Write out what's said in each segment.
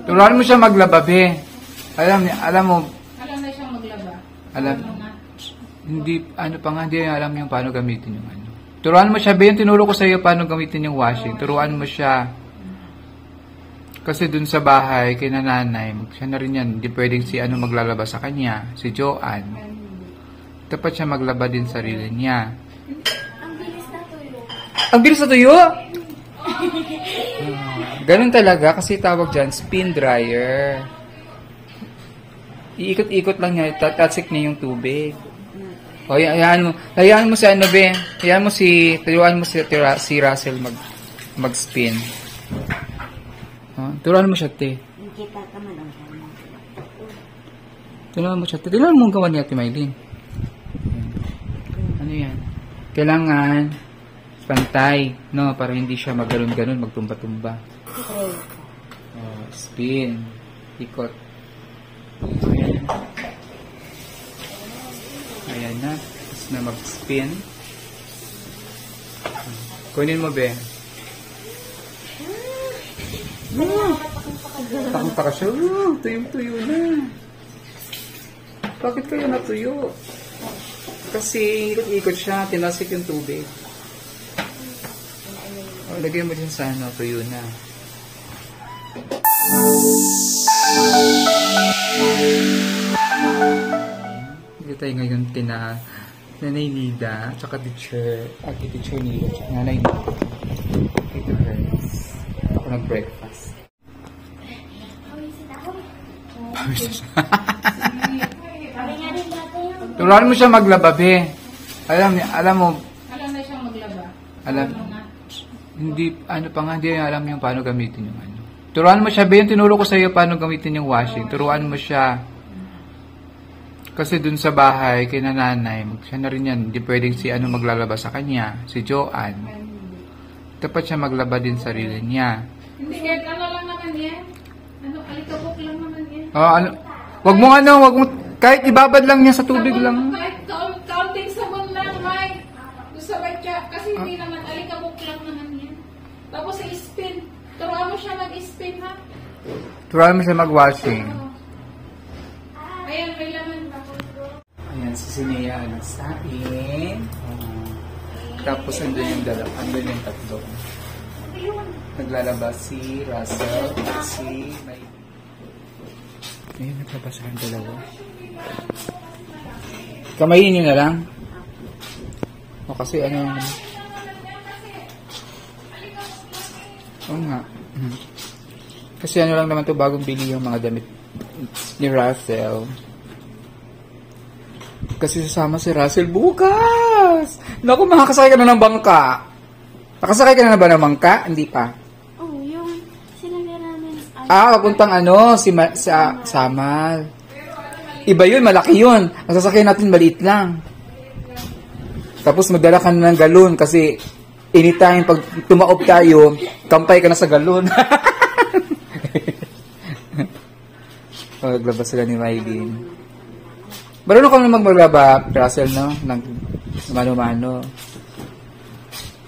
Turuan mo siya maglaba, be. Alam mo. Alam na siyang maglaba. Alam. Hindi, ano pa nga, hindi alam yung paano gamitin yung ano. Turuan mo siya, be. Yung tinuro ko sa iyo paano gamitin yung washing. Turuan mo siya. Kasi dun sa bahay, kay nanay, siya na rin yan. Hindi pwedeng si ano maglalaba sa kanya. Si Joanne. Dapat siya maglaba din sarili niya. Ang bilis na tuyo. Ang bilis na tuyo? Ganun talaga kasi tawag dyan, spin dryer. Iikot-ikot lang niya, tatasik niya yung tubig. O, hayaan mo si ano, be. Tuyuan mo si Russell mag-spin. Turuan mo siya, te. Kita ka man ang kanya. Turuan mo siya, te. Turuan mo ang gawa ni Ate Maylin. Ano yan? Kailangan pantay, no? Para hindi siya maggalon-galon, magtumba-tumba. Spin. Ikot. Ayan. Ayan na. Tapos na mag-spin. Kunin mo, be. Takang-taka siya. Tuyong-tuyo na. Bakit kayo natuyo? Kasi ikot-ikot siya. Tinasik yung tubig. Lagyan mo din sa ano. Tuyo na. Dito tayo ngayon Nanay Nida, tsaka teacher, teacher Nida, tsaka Nanay Nida. Ito guys. Ako nag-breakfast. Turuan mo siya maglaba, be. Alam mo. Alam na siyang maglaba. Alam. Hindi, ano pa nga, hindi alam yung paano gamitin yung ano. Turuan mo siya, be. Yung tinuro ko sa iyo paano gamitin yung washing. Turuan mo siya. Kasi dun sa bahay, kay nanay, siya na rin yan. Hindi pwedeng si ano maglalaba sa kanya. Si Joanne. Dapat siya maglaba din sarili niya. Hindi, kahit ano lang naman yan. Alikabok lang naman yan. Wag mo, kahit ibabad lang niya sa tubig lang. Kahit counting sabon lang, Mike. Sa batya, kasi hindi naman, alikabok lang naman yan. Tapos i-spin. Turuan mo siya mag-spin, ha? Turuan mo siya mag-washing. Ayan, may laman pa. Ayan, si Sinea nagsain. Tapos andun yung tatlo. Naglalabas si Russell at si May. Ayun, naglabas ang dalawa. Kamayin nyo na lang. O kasi ano. Oo nga. Kasi ano lang naman to, bagong bili yung mga damit ni Russell. Kasi sasama si Russell bukas. Naku, makakasakay ka na ng bangka. Nakasakay ka na ba ng bangka? Hindi pa. Oh, yung sila namin. Papuntang ano, Samal. Iba yun, malaki yun. Ang sasakyan natin maliit lang. Tapos magdala ka na ng galon kasi anytime pag tumaob tayo, kampay ka na sa galon. Maglaba sila ni Maylin. Marunong ka naman maglaba, Russell, no? Ng mano-mano.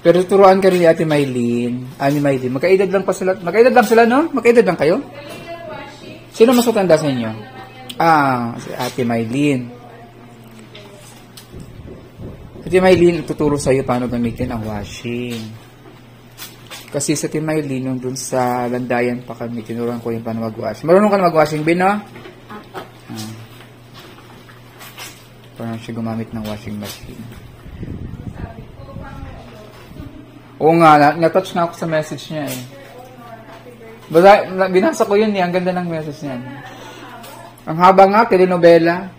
Pero turuan ka rin ni Ate Maylin. Ni Maylin. Magkaedad lang sila, no? Magkaedad lang kayo? Sino mas matanda sa inyo? Si Ate Maylin. Ate Maylin, tuturo sa'yo paano gamitin ang washing. Kasi sa Ate Maylin, nung dun sa landayan pa kami, tinuruan ko yung paano mag-washing. Marunong ka na mag-washing, Ben, no? Paano siya gumamit ng washing machine. Oo nga, natouch na ako sa message niya eh. Binasa ko yun eh, ang ganda ng message niya. Ang haba nga, telenovela.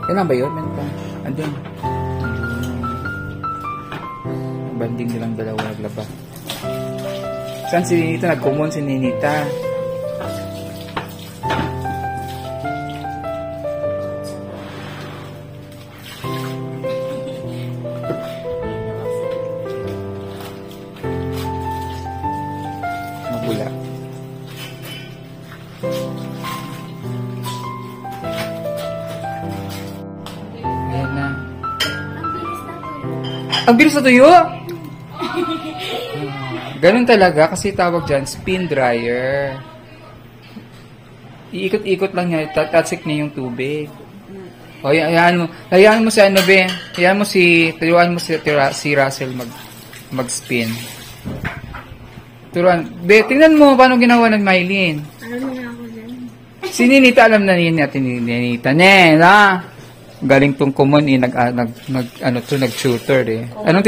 Kailan ba yun? Andun. Banding nilang dalawa naglaba. Saan si Ninita? Nagkumon si Ninita. Mabula. Ang bilis na tuyo! Ganun talaga kasi tawag dyan, spin dryer. Iikot-ikot lang niya, tatsik niya yung tubig. O, hayaan mo si ano, be. Tuyuan mo si Russell mag-spin. Turuan. Be, tingnan mo paano ginawa ng Mylene. Alam na ako dyan. Si Ninita, alam na natin ni Ninita. Nena! Galing tong common nag-tutor eh. Ano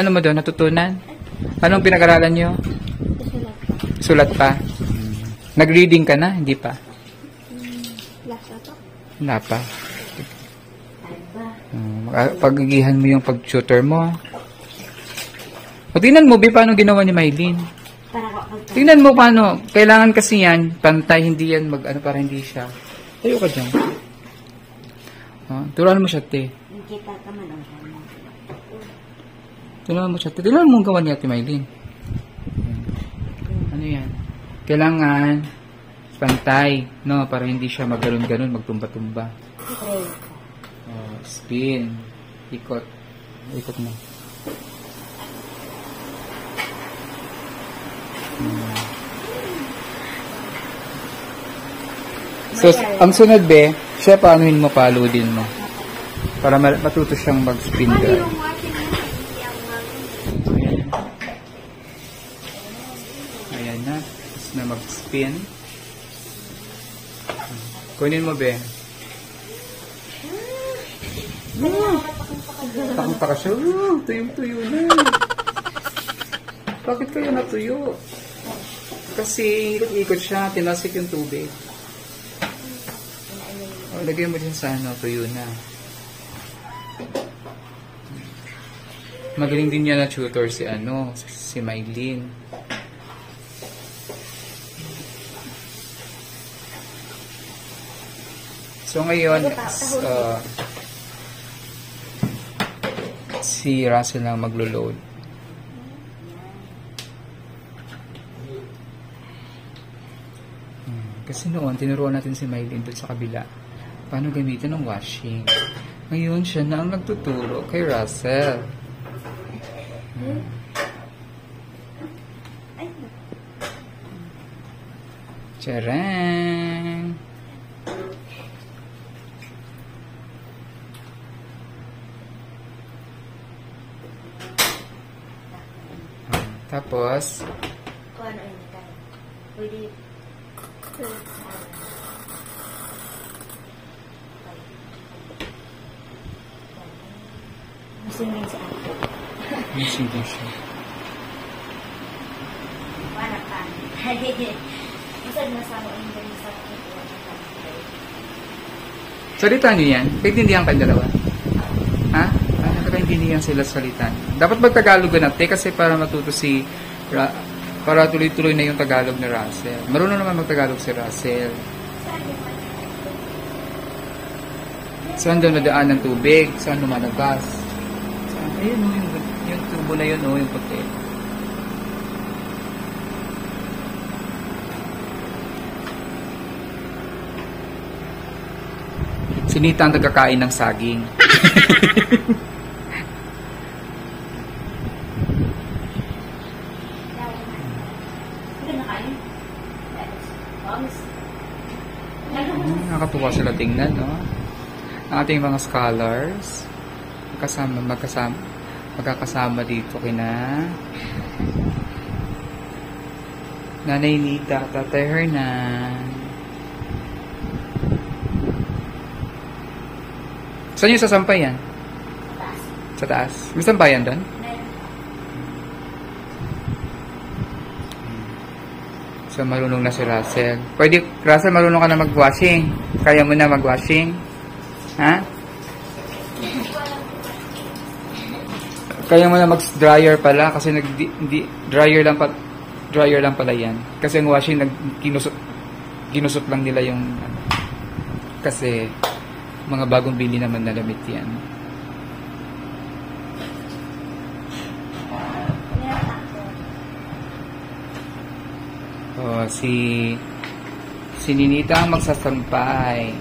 mo doon natutunan? Anong pinag-aralan niyo? Sulat pa. Nag-reading ka na? Hindi pa. Wala pa. Pagigihan mo yung pag-tutor mo. O tingnan mo, paano ginawa ni Mylene? Tingnan mo paano. Kailangan kasi yan, pantay, hindi yan para hindi siya. Tayo ka dyan. Turuan mo siya, te. Kita ka man ang kanya. Turuan mo siya, te. Turuan mo ang gawa niya, te Mylene. Ano yan? Kailangan pantay, no? Para hindi siya magganon-ganon, magtumba-tumba. Spin. Ikot. Ikot mo. So, ang sunod, be, siya paanuhin mo, paludin mo. Para matuto siyang mag-spin ka. Ayan na. Tapos na mag-spin. Kunin mo, be. Takang-taka siya. Tuyong-tuyo na. Bakit kayo natuyo? Kasi ikot-ikot siya. Tinasik yung tubig. Lagay mo din sa tuyo na. Magaling din niya na tutor si Mylene. So ngayon, si Russell lang maglo-load. Kasi noon, tinuruan natin si Mylene doon sa kabila. Paano gamitin ng washing. Ngayon, siya na ang nagtuturo kay Russell. Tcharam! Tapos, Kung ano yun tayo. Pwede. Masingin sa ako. masingin siya. Wala ka. Masag nasama ang ganyan sa ako. Salita niyo yan? Pagtindihan kayo dalawa? Ha? Nakaintindihan sila salita. Dapat mag-Tagalog ka natin kasi para matuto para tuloy-tuloy na yung Tagalog ni Russell. Marunong naman mag-Tagalog si Russell. Saan daw nadaan ng tubig? Saan lumalabas? Ayun o, yung tubo na yun o, yung puti. Sinita ang nagkakain ng saging. Nakatuwa sila tingnan, no? Ang ating mga scholars magkakasama dito kina Nanay Nita, Tatay Hernan. Saan yung sasampay yan? Sa taas. May sampayan doon? So, marunong na si Russell. Pwede, Russell, marunong ka na mag-washing. Kaya mo na mag-washing? Ha? Kaya mo na mag-dryer pala kasi dryer lang pala yan. Kasi ang washing ginusot lang nila yung kasi mga bagong bili naman na damit yan. Oh, si Ninita ang magsasampay.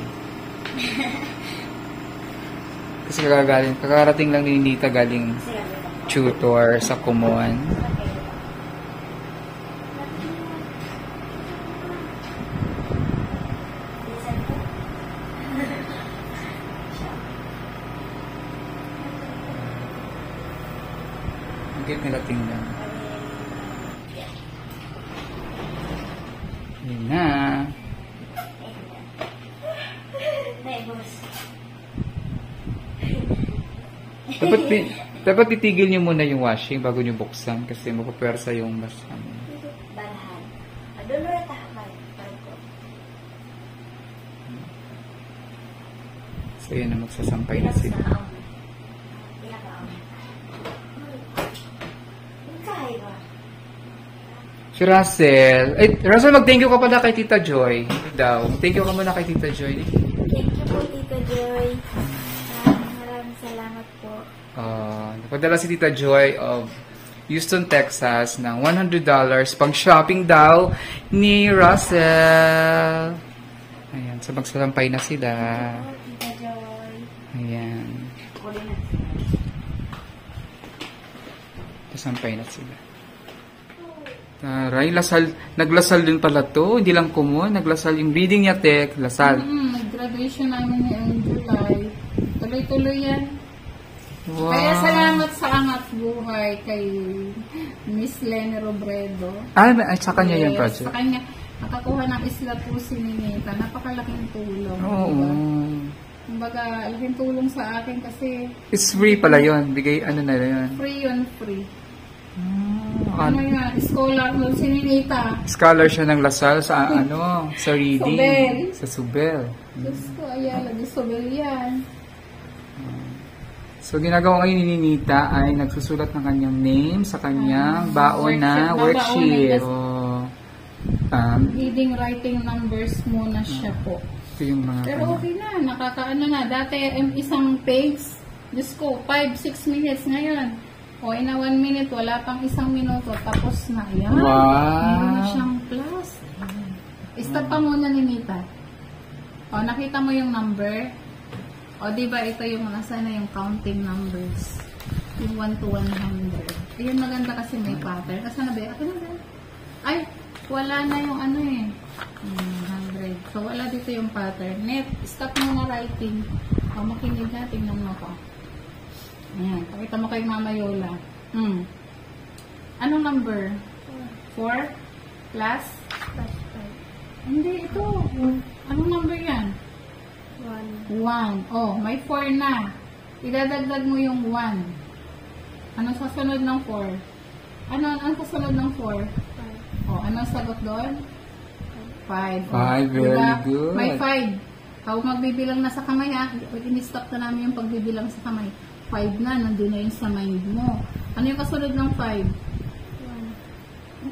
Kasi kakarating lang ni Nita galing tutor sa Kumon. Higit nila tingnan. Yun na. Dapat titigil niyo muna yung washing bago niyo buksan kasi mapapwersa yung basa mo. Balahan. Adulo na tahamay. So yun na, magsasampay na sila. Si Russell. Ay, Russell, mag-thank you ka pala kay Tita Joy. Daw. Thank you ka muna kay Tita Joy. Thank you po, Tita Joy. Maraming salamat po. Napadala si Tita Joy of Houston, Texas ng $100 pang shopping daw ni Russell. Ayan. So, magsasampay na sila. Tita Joy. Ayan. Sasampay na sila. Taray, lasal. Naglasal din pala to. Hindi lang Kumon. Naglasal yung reading niya, Tek. Lasal. Nag-graduation namin in July. Tuloy-tuloy yan. Wow. Kaya salamat sa Angat Buhay kay Miss Lenny Robredo. Ay, sa kanya yung Yes, project. sa kanya. Nakakuha ng isla po si Ninita. Napakalaking tulong. Oo. Diba? Kumbaga, laking tulong sa akin kasi It's free pala yun. Bigay, ano na yun. free yun, free. Ano yan? Scholar nun si Ninita. Scholar siya ng Lasal sa sa reading. Subel. Sa Subel. Diyos ko, ayan. Nag-Sobel yan. So, ginagawa ngayon ni Ninita ay nagsusulat ng kanyang name sa kanyang baon na worksheet. Reading, writing numbers muna siya po. Ito yung mga... Pero okay na, nakakaano na. Dati isang page, Diyos ko, 5-6 minutes ngayon. O, in a 1 minute, wala pang isang minuto, tapos na. Yan. Wow! Meron na siyang plus. Stop pa muna ni Nita. O, nakita mo yung number? O, diba ito yung nasa na yung counting numbers. Yung 1 to 100. Ayun, maganda kasi may pattern. Kasi na ba? Ako na ba? Ay, wala na yung ano eh. 100. So, wala dito yung pattern. Net, stop muna writing. O, makinig na. Tingnan mo ko. Ayan. Pakita mo kay Mama Yola. Anong number? 4? Plus? Hindi, ito. Anong number yan? 1. Oh, may 4 na. Idadagdag mo yung 1. Anong sasunod ng 4? Anong sasunod ng 4? Oh, anong sagot doon? 5. 5, very good. May 5. Ako magbibilang na sa kamay ha. In-stop na namin yung pagbibilang sa kamay. 5 na, nandun na yun sa mind mo. Ano yung kasunod ng 5?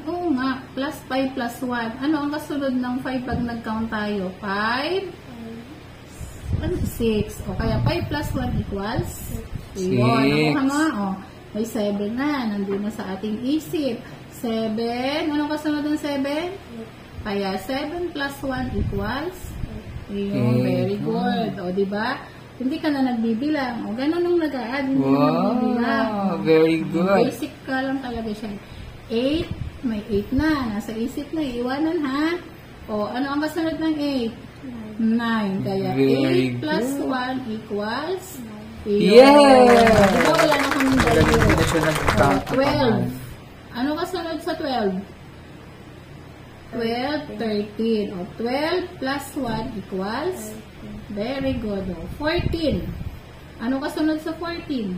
1. Oo nga, plus 5 plus 1. Ano ang kasunod ng 5 pag nag-count tayo? 5? 6. O kaya 5 plus 1 equals? 6. Yun, ano ka mo? May 7 na, nandun na sa ating isip. 7, anong kasunod ng 7? Kaya 7 plus 1 equals? Yun, very good. O, diba? Hindi ka na nagbibilang. O, ganun nung nag-a-add, hindi na nagbibilang. Very good. Basic ka lang talaga siya. 8, may 8 na. Nasa isip na, iiwanan ha. O, ano ang kasunod ng 8? 9. Kaya Very 8 plus 1 equals? Yeah! Diba wala na kaming dalawa? Hindi siya nag-count. 12. Ano kasunod sa 12? 12, 13. O, 12 plus 1 equals? Very good. O, 14. Ano kasunod sa 14?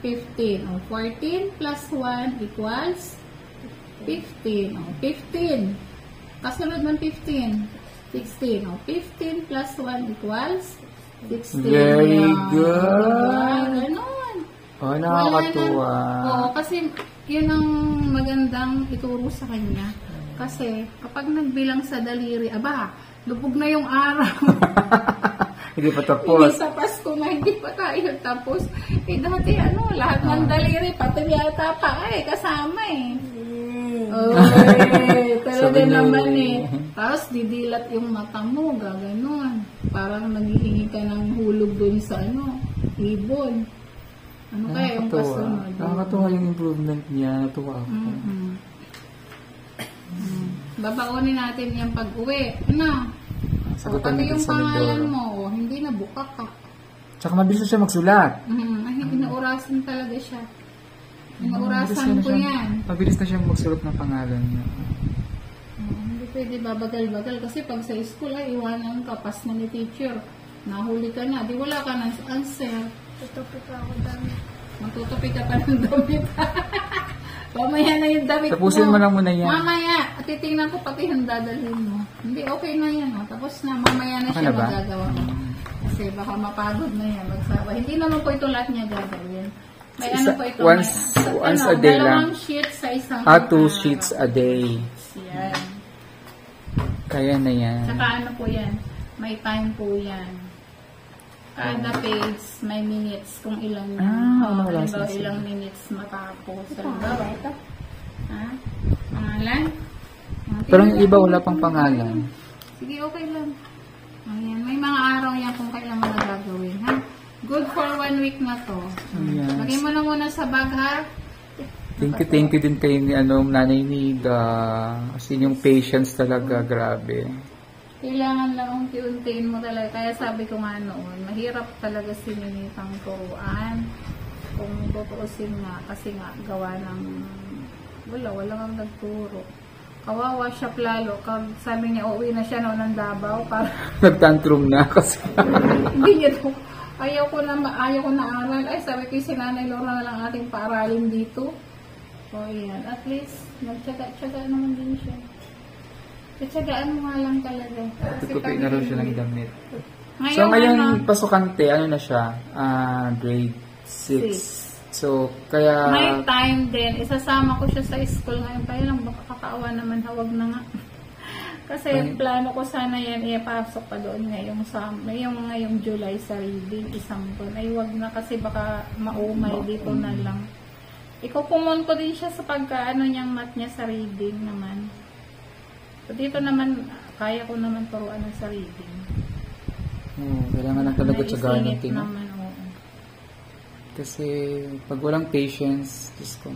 15. O, 14 plus 1 equals? 15. O, 15. Kasunod ng 15? 16. O, 15 plus 1 equals? 16. Very good. Ganon. Oh, nakakatuwa. Oo, kasi yun ang magandang ituro sa kanya. Kasi kapag nagbilang sa daliri, aba, lubog na yung araw. Hindi pa tapos. Hindi sa Pasko na, hindi pa tayo tapos. Eh dati lahat ng daliri, pati yata pa kasama eh. Oy, talaga Sabi niyo, naman eh. Tapos didilat yung mata mo, gaganon. Parang naghihingi ka ng hulog dun sa ibon. Ano kaya yung kasunod? Nakakatuwa yung improvement niya. Natuwa ako. Babaunin natin yung pag-uwi. Ano? Sagutan Pati natin yung sa pangalan Mindoro. mo, hindi na buka ka. Tsaka mabilis na siya magsulat. Ay, inaurasan talaga siya. Inaurasan ko yan. Mabilis na siya magsulat ng pangalan niya. Hindi pwede babagal-bagal kasi pag sa school ay iwanan ka, pas na ni teacher. Nahuli ka na, di wala ka ng answer. Tutupi ka ako dami. Matutupi ka pa ng damit. Mamaya na yung damit Tapusin mo lang muna yan. Mamaya, at titingnan ko pati yung dadalhin mo. Hindi, okay na yan. Tapos na, mamaya na Okay siya na ba? magagawa. Kasi baka mapagod na yan, magsaba. Hindi naman po ito lahat niya gagawin. May ano po ito. Once a day lang. Dalawang sheets sa isang 2 sheets a day. Yan. Kaya na yan. Saka ano po yan, may time po yan. Kada page, may minutes kung ilang wala halimbawa, siya. ilang minutes matapos. Halimbawa, ito. Pangalan? Pero yung iba wala pang pangalan. Sige, okay lang. Ayan, may mga araw yan kung kailan mo na gagawin, ha? Good for 1 week na to. Yes. Lagay mo na muna sa bag, ha? Thank you din kay nanay Nida. Kasi yung patience talaga, grabe. Kailangan lang unti-untiin mo talaga. Kaya sabi ko nga noon, mahirap talaga sininitang turuan. Kung tutuusin nga, kasi nga gawa ng wala kang nagturo. Kawawa siya lalo. Sabi niya, uuwi na siya noon ng Davao. Para Nagtantrum na kasi. hindi niya to. Ayaw ko na aral. Ay, sabi ko, si Nanay Laura na lang ating paaralin dito. O, yan. At least, nagtsaga-tsaga naman din siya. Tsagaan mo nga lang talaga. Tutupi na rin siya ng damit. Ngayon, So ngayon, pasukante, ano na siya? Grade 6. So, kaya... may time din. Isasama ko siya sa school ngayon. Kaya lang, baka kakaawa naman. Hawag na nga. Kasi plano ko sana yan, ipasok pa doon ngayong July sa reading, isang buwan. Ay, wag na kasi baka maumay dito na lang. Ikukumon ko din siya sa pagkaano niyang math niya sa reading naman. So, dito naman, kaya ko naman turuan ng sa reading. Kailangan lang talaga tsagaan ng tingin. naman, oo. Kasi pag walang patience, Diyos ko,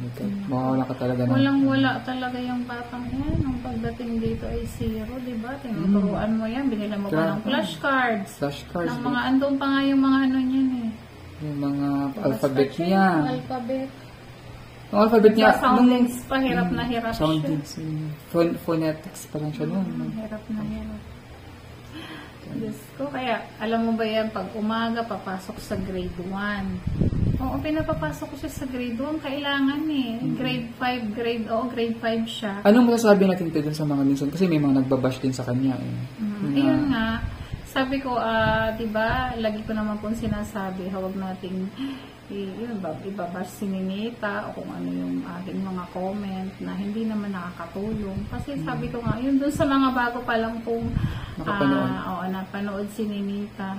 mawawala ka talaga ng... Walang-wala talaga yung batang yan. Nung pagdating dito ay 0, diba? Tinuturuan mo yan. Binila mo pa ng flashcards. Flashcards. Ng mga, andun pa nga yung mga ano niyan eh. Yung mga alphabet niya. Alphabet. Yung alphabet niya... Soundings pa, hirap na hirap siya. Soundings. Phonetics pa lang siya noon. Hirap na hirap. Diyos ko, kaya alam mo ba yan, pag umaga papasok sa grade 1. Oo, pinapapasok ko siya sa grade 1, kailangan eh. Grade 5, grade 5 siya. Anong masasabi natin dun sa mga minsan? Kasi may mga nagbabash din sa kanya eh. Ayun nga, sabi ko, diba, lagi ko naman pong sinasabi, huwag nating ibabash si Ninita o kung ano yung ating mga comment na hindi naman nakakatulong. Kasi sabi ko nga, yun dun sa mga bago pa lang pong napanood si Ninita.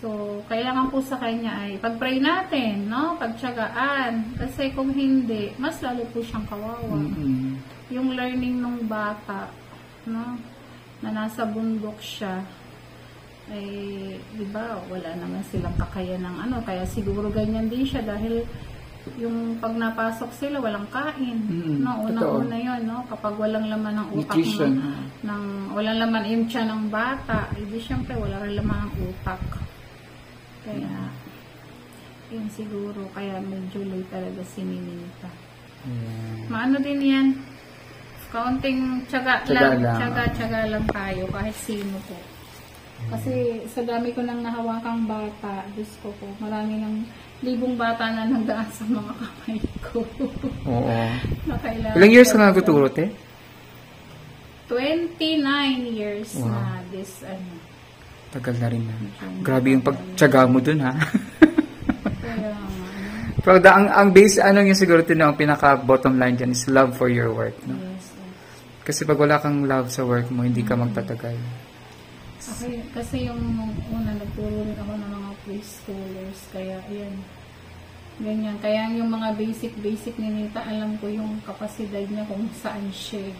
So, kailangan po sa kanya ay pag-pray natin, no? Pagtsagaan. Kasi kung hindi, mas lalo po siyang kawawa. Yung learning ng bata, no? Na nasa bundok siya, ay, di ba, wala naman silang kakayan ng ano, kaya siguro ganyan din siya dahil yung pag napasok sila, walang kain. No, unang-una yun, no? Kapag walang laman ng utak walang laman yung tiyan ng bata, edi syempre wala rin laman ng utak. Kaya, yun siguro, kaya medyo late talaga si Ninita. Maano din yan? Kaunting tiyaga lang tayo, kahit sino po. Kasi sa dami ko nang nahawakang bata, Diyos ko po, marami ng libong bata na nagdaan sa mga kamay ko. Oo. Ilang years ka nga nagtuturo, te? 29 years na this, Tagal na rin na. Grabe yung pagtsaga mo dun, ha? Kaya, pero ang base, yung siguro ang pinaka bottom line dyan is love for your work. No? yes. Kasi pag wala kang love sa work mo, hindi ka magtatagal. Okay, kasi yung una nagturo rin ako ng mga preschoolers, kaya yan. Ganyan. Kaya yung mga basic ni Nita, alam ko yung kapasidad niya kung saan siya.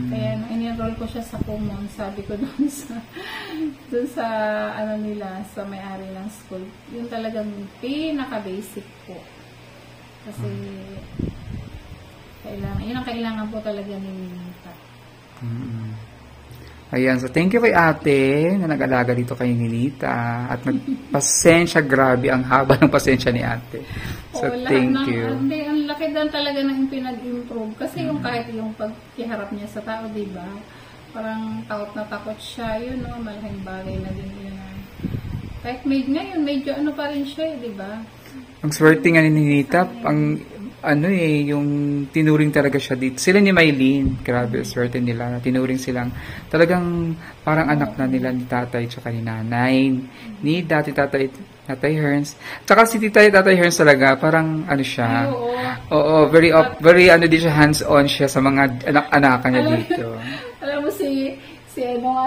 Kaya nung in-enroll ko siya sa Kumon, sabi ko dun sa ano nila, sa may-ari ng school, yun talagang pinaka-basic po. Kasi yun ang kailangan po talaga ni Nita. Ayan, so thank you kay ate na nag-alaga dito kay Nilita at nagpasensya, grabe ang haba ng pasensya ni ate. So thank you. Hindi, ang laki din talaga ng pinag-improve kasi yung kahit yung pagkiharap niya sa tao, di ba? Parang takot na takot siya, yun no, malaking bagay na din yun. Kahit ngayon, medyo ano pa rin siya, di ba? Ang swerte nga ni Nilita, yung tinuring talaga siya dito. Sila ni Maylene, grabe, swerte nila. Tinuring silang talagang parang anak na nila ni tatay tsaka ni nanay. Ni dati tatay Hearns. Tsaka si tatay Hearns talaga, parang ano siya. Oo, very ano din siya, hands-on siya sa mga anak-anakan niya dito. Alam mo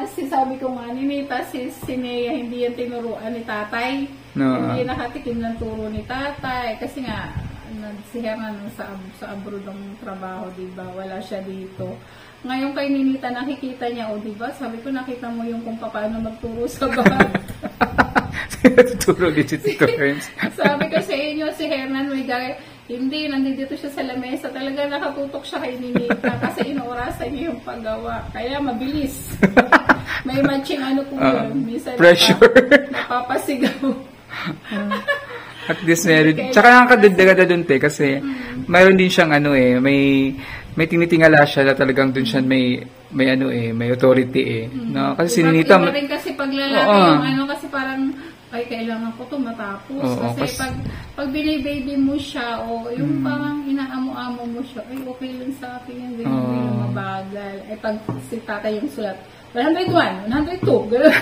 sabi ko nga ni Nita, si Nea, hindi yan tinuruan ni tatay. No. Hindi nakatikim ng turo ni tatay. Kasi nga, si Hernan sa abroad ang trabaho, diba? Wala siya dito. Ngayon kay Ninita, nakikita niya, diba? Sabi ko, nakita mo yung kung paano magturo sa bata. Tuturo din si Tito Herns. Sabi ko sa inyo, si Hernan, hindi, nandito siya sa lamesa. Talaga nakatutok siya kay Ninita kasi inorasan niya yung paggawa. Kaya mabilis. May matching ano po yun. Minsan pressure. Napapasigaw. At least meron. Tsaka nakakadagdaga dun kasi mayroon din siyang may tinitingala siya na talagang dun siya may authority no? Kasi si Ninita iba rin kasi pag lalaki yung kasi parang kailangan ko to matapos. Kasi pag binibaby mo siya yung parang inaamo-amo mo siya, okay lang sa akin yan, hindi yung mabagal. Pag si tatay yung sulat, 101, 102, gano'n.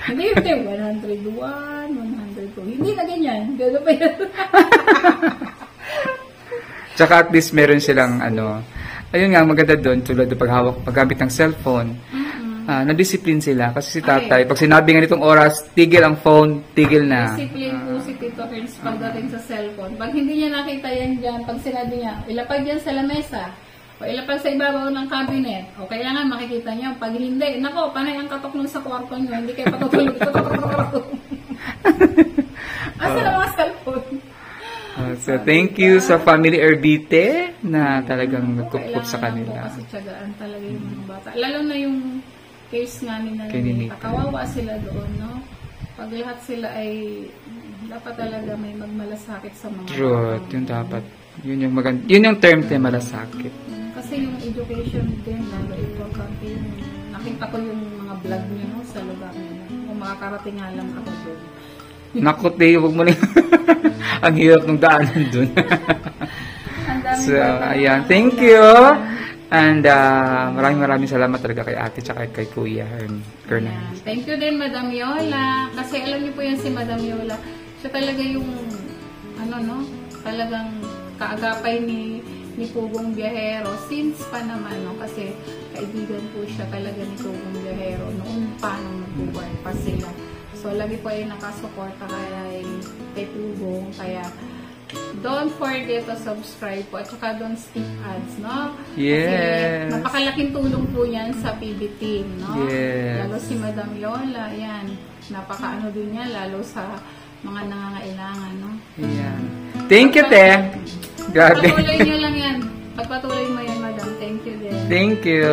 Hindi, 101, 102. Hindi na ganyan. Gano'n pa yan. Tsaka at least meron silang ayun nga, maganda doon, tulad ng paggamit ng cellphone. Na-discipline sila. Kasi si tatay, pag sinabi nga nitong oras, tigil ang phone, tigil na. Discipline po si Tito Herns pagdating sa cellphone. Pag hindi niya nakita yan dyan, pag sinabi niya, ilapag yan sa lamesa, o ilapag sa ibabaw ng cabinet, o kailangan makikita niyo. Pag hindi, nako, panay ang katok nun sa kwarto niyo, hindi kayo patutulog. Asa na mga cellphone? So, thank you sa Family Erbite na talagang nagtupot sa kanila. Kasi tiyagaan talaga yung mga bata. Lalo na yung case nga nila Nita. Kawawa sila doon, no? Pag lahat sila ay dapat talaga may magmalasakit sa mga True, yun dapat. Yun yung maganda. Yun yung term na malasakit. Kasi yung education din, lalo importante yun. Nakita ko yung mga vlog niyo no, sa lugar niyo. Kung makakarating nga lang ako doon. Naku, Teo, huwag mo na ang hirap ng daanan doon. So, ayan. Thank you. And maraming salamat talaga kay ate tsaka kay Kuya Hernan. Thank you din, Madam Yola. Kasi alam niyo po yan si Madam Yola. Siya talaga yung, talagang kaagapay ni Pugong Biyahero. Since pa naman, kasi kaibigan po siya talaga ni Pugong Biyahero. Noon pa, nung nag-buwan pa sila. So, lagi po ay nakasuporta kay Pugong. Kaya, don't forget to subscribe po at saka don't skip ads, no? Yes. Kasi napakalaking tulong po yan sa PB team, no? Yes. Lalo si Madam Yola, yan. Napakaano din yan, lalo sa mga nangangailangan, no? Yan. Thank you, Te. Grabe. Patuloy nyo lang yan. Pagpatuloy mo yan, Madam. Thank you din. Thank you.